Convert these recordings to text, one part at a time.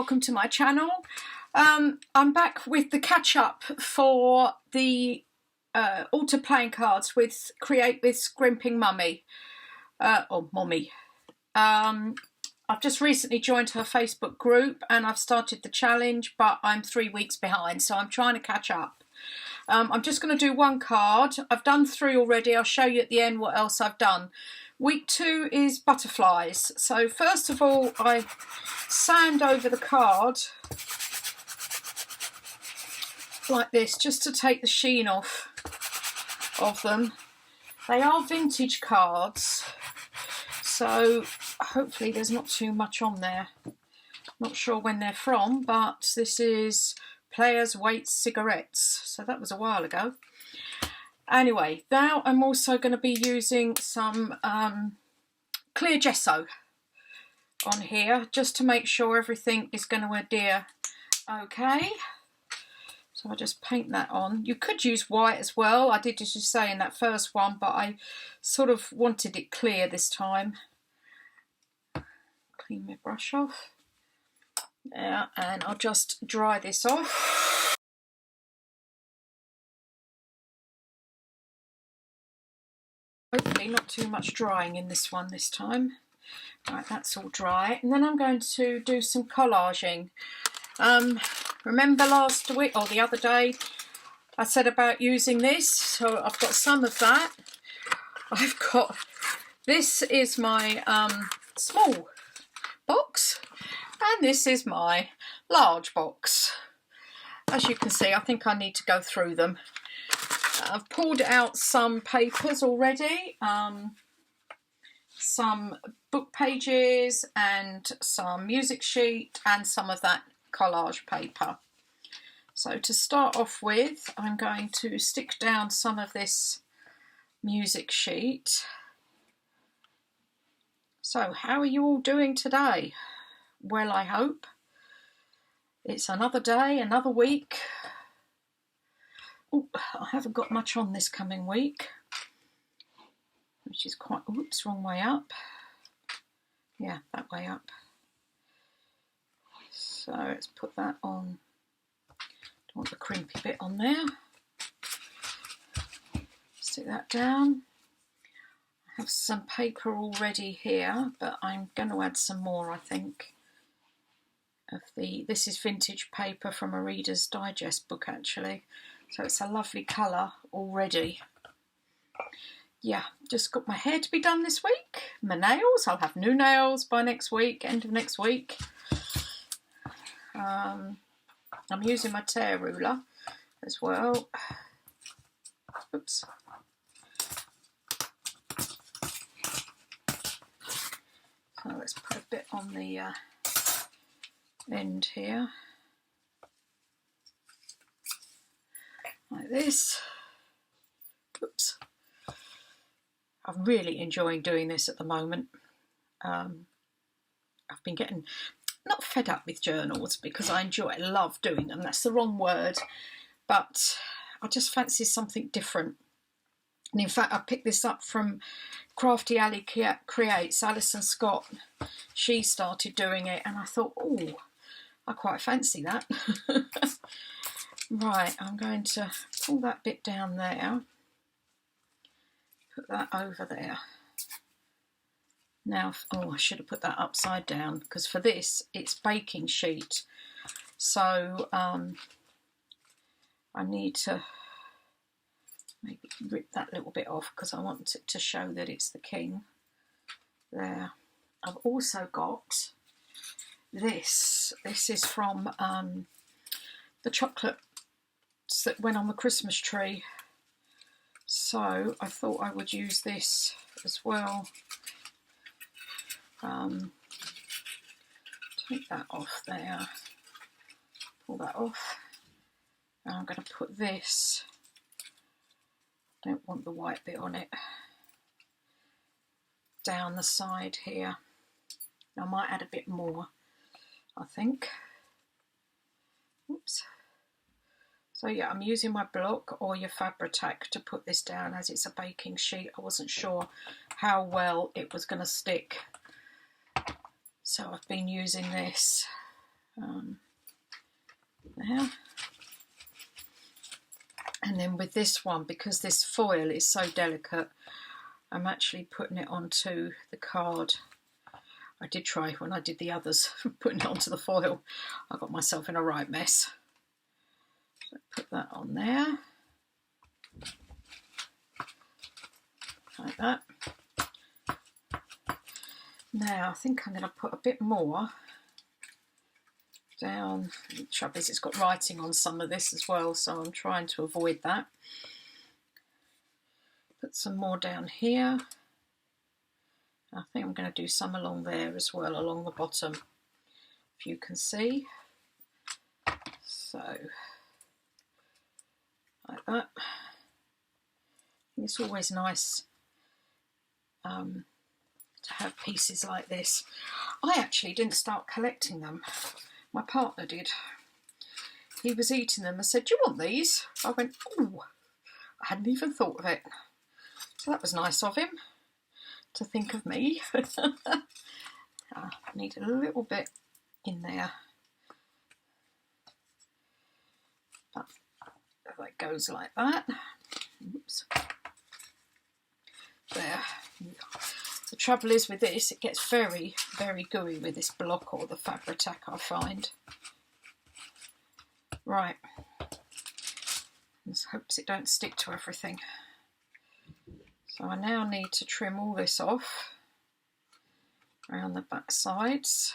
welcome to my channel. I'm back with the catch-up for the altar playing cards with Create with Scrimpingmommy, or Mommy. I've just recently joined her Facebook group and I've started the challenge, but I'm 3 weeks behind, so I'm trying to catch up. I'm just going to do one card. I've done 3 already. I'll show you at the end what else I've done. Week 2 is butterflies. So first of all, I sand over the card like this, just to take the sheen off of them. They are vintage cards, so hopefully there's not too much on there. Not sure when they're from, but this is Players Wait Cigarettes, so that was a while ago. Anyway, now I'm also going to be using some clear gesso on here, just to make sure everything is going to adhere okay. So I just paint that on. You could use white as well. I did, as you say, in that first one, but I sort of wanted it clear this time. Clean my brush off. Yeah, and I'll just dry this off. Hopefully not too much drying in this one this time. Right, that's all dry. And then I'm going to do some collaging. Remember last week, or the other day, I said about using this, so I've got some of that. I've got, this is my small box, and this is my large box. As you can see, I think I need to go through them. I've pulled out some papers already, some book pages and some music sheet and some of that collage paper. So to start off with, I'm going to stick down some of this music sheet. So how are you all doing today? Well, I hope. It's another day, another week. Oh, I haven't got much on this coming week, which is quite, oops, wrong way up. Yeah, that way up. So let's put that on. Don't want the crimpy bit on there. Stick that down. I have some paper already here, but I'm going to add some more, I think. This is vintage paper from a Reader's Digest book, actually. So it's a lovely colour already. Yeah, just got my hair to be done this week. My nails, I'll have new nails by next week, end of next week. I'm using my tear ruler as well. Oops. So let's put a bit on the end here. Like this. Oops. I'm really enjoying doing this at the moment. I've been getting not fed up with journals because I love doing them. That's the wrong word, but I just fancy something different. And in fact, I picked this up from Crafty Ali Creates, Alison Scott. She started doing it, and I thought, oh, I quite fancy that. Right, I'm going to pull that bit down there, put that over there. Now, oh, I should have put that upside down, because for this, it's baking sheet. So, I need to maybe rip that little bit off, because I want it to show that it's the king. There. I've also got this. This is from the chocolates that went on the Christmas tree. So I thought I would use this as well. Take that off there. Pull that off. And I'm going to put this. Don't want the white bit on it. Down the side here. I might add a bit more, I think. Oops. So yeah, I'm using my block or your Fabri-Tac to put this down, as it's a baking sheet. I wasn't sure how well it was going to stick, so I've been using this. There. And then with this one, because this foil is so delicate, I'm actually putting it onto the card. I did try when I did the others, putting it onto the foil. I got myself in a right mess. So put that on there. Like that. Now I think I'm going to put a bit more down. The trouble is it's got writing on some of this as well, so I'm trying to avoid that. Put some more down here. I think I'm going to do some along there as well, along the bottom, if you can see. So, like that. It's always nice to have pieces like this. I actually didn't start collecting them. My partner did. He was eating them and said, "Do you want these?" I went, "Oh, I hadn't even thought of it." So that was nice of him to think of me. I need a little bit in there. But that goes like that. Oops. There. The trouble is with this, it gets very, very gooey with this block or the Fabri-Tac, I find. Right. Just hopes it don't stick to everything. So I now need to trim all this off around the back sides.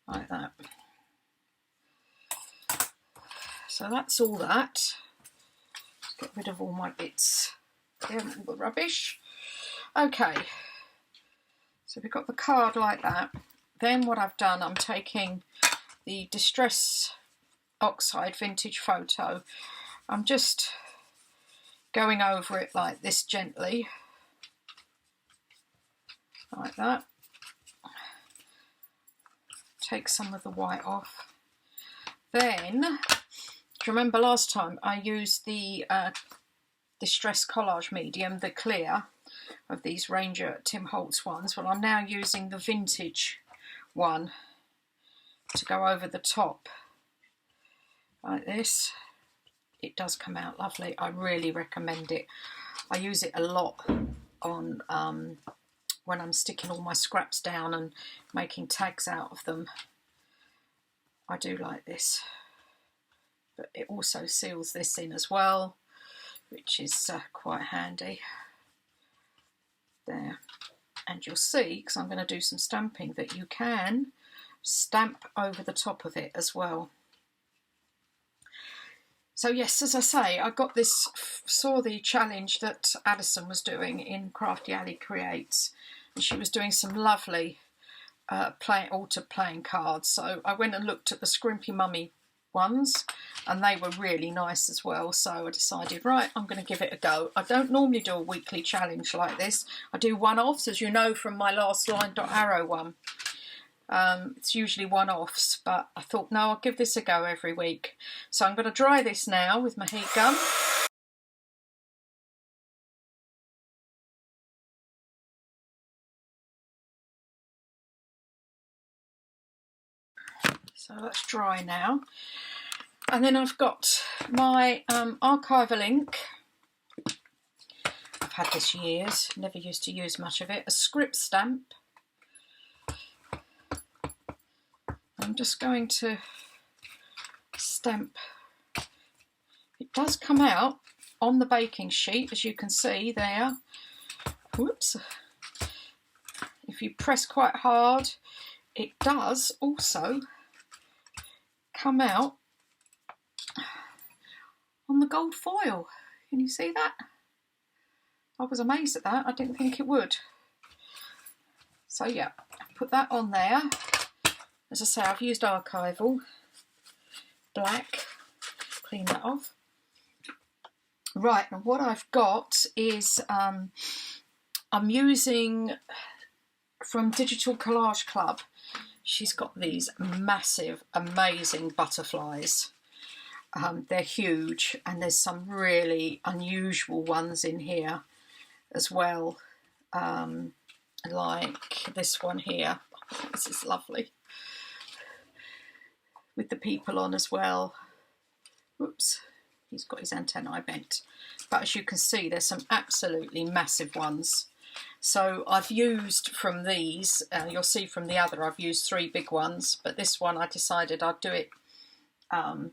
Like that. So that's all that. Let's get rid of all my bits. All the rubbish. Okay, so we've got the card like that. Then what I've done, I'm taking the Distress Oxide Vintage Photo. I'm just going over it like this gently, like that. Take some of the white off. Then, do you remember last time I used the Distress Collage Medium, the clear of these Ranger Tim Holtz ones? Well, I'm now using the vintage one to go over the top like this. It does come out lovely. I really recommend it. I use it a lot on when I'm sticking all my scraps down and making tags out of them. I do like this, but it also seals this in as well, which is quite handy. There, and you'll see, because I'm going to do some stamping, that you can stamp over the top of it as well. So yes, as I say, I got this, saw the challenge that Addison was doing in Crafty Alley Creates, and she was doing some lovely altered playing cards. So I went and looked at the Scrimpingmommy ones, and they were really nice as well. So I decided, right, I'm going to give it a go. I don't normally do a weekly challenge like this. I do one-offs, as you know from my last line.arrow one. It's usually one-offs, but I thought, no, I'll give this a go every week. So I'm going to dry this now with my heat gun. So that's dry now. And then I've got my archival ink. I've had this years, never used to use much of it. A script stamp. I'm just going to stamp. It does come out on the baking sheet, as you can see there. Whoops. If you press quite hard, it does also come out on the gold foil. Can you see that? I was amazed at that. I didn't think it would. So yeah, put that on there. As I say, I've used archival black. Clean that off. Right, and what I've got is I'm using from Digital Collage Club. She's got these massive, amazing butterflies. They're huge, and there's some really unusual ones in here as well, like this one here. This is lovely. With the people on as well. Whoops, he's got his antennae bent. But as you can see, there's some absolutely massive ones. So I've used from these, you'll see from the other, I've used 3 big ones, but this one I decided I'd do it and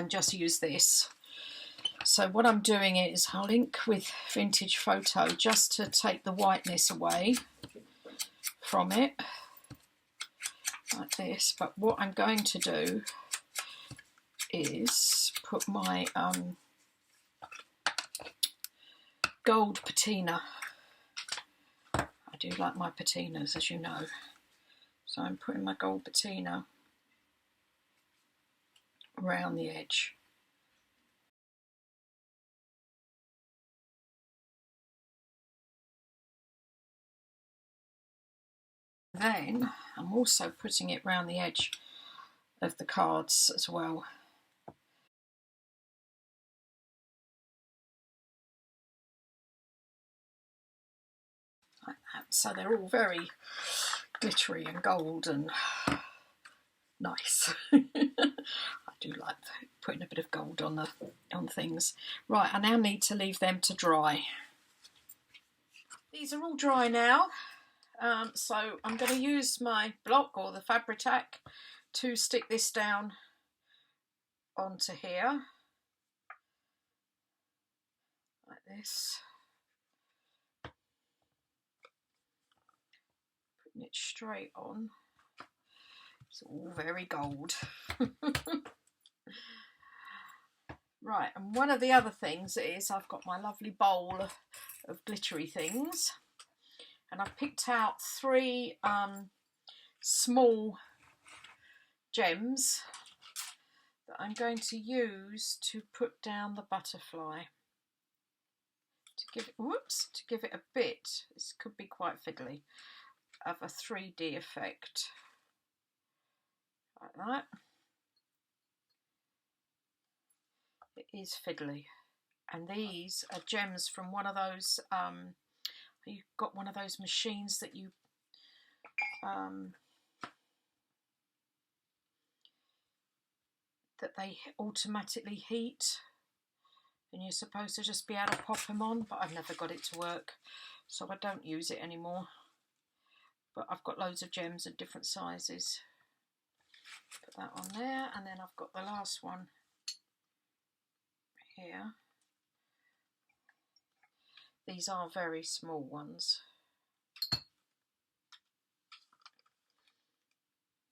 just use this. So what I'm doing is I'll ink with Vintage Photo just to take the whiteness away from it, like this. But what I'm going to do is put my gold patina. I do like my patinas, as you know. So I'm putting my gold patina around the edge. Then I'm also putting it around the edge of the cards as well. Like that. So they're all very glittery and gold and nice. I do like putting a bit of gold on things. Right, I now need to leave them to dry. These are all dry now. So I'm going to use my block or the Fabri-Tac to stick this down onto here, like this. Putting it straight on. It's all very gold. Right, and one of the other things is I've got my lovely bowl of glittery things. And I've picked out 3 small gems that I'm going to use to put down the butterfly. To give it a bit, this could be quite fiddly, of a 3D effect. Like that. It is fiddly. And these are gems from one of those you've got one of those machines that you that they automatically heat, and you're supposed to just be able to pop them on, but I've never got it to work, so I don't use it anymore. But I've got loads of gems of different sizes. Put that on there, and then I've got the last one here. These are very small ones.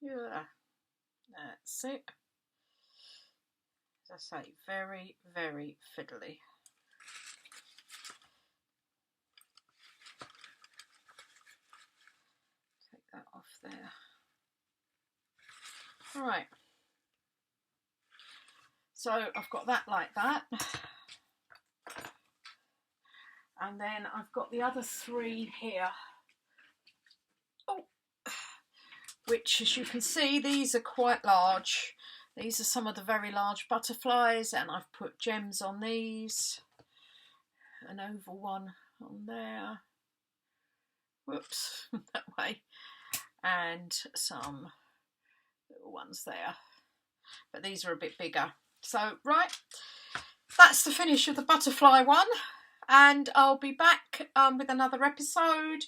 Yeah, that's it. As I say, very, very fiddly. Take that off there. All right. So I've got that like that. And then I've got the other 3 here. Oh, which, as you can see, these are quite large. These are some of the very large butterflies, and I've put gems on these. An oval one on there. Whoops, that way. And some little ones there. But these are a bit bigger. So, right, that's the finish of the butterfly one. And I'll be back with another episode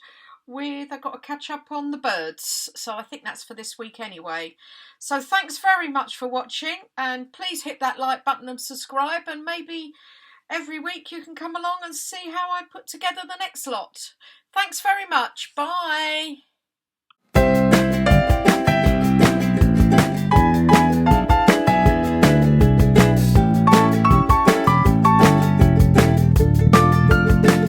I've got to catch up on the birds. So I think that's for this week anyway. So thanks very much for watching, and please hit that like button and subscribe, and maybe every week you can come along and see how I put together the next lot. Thanks very much. Bye.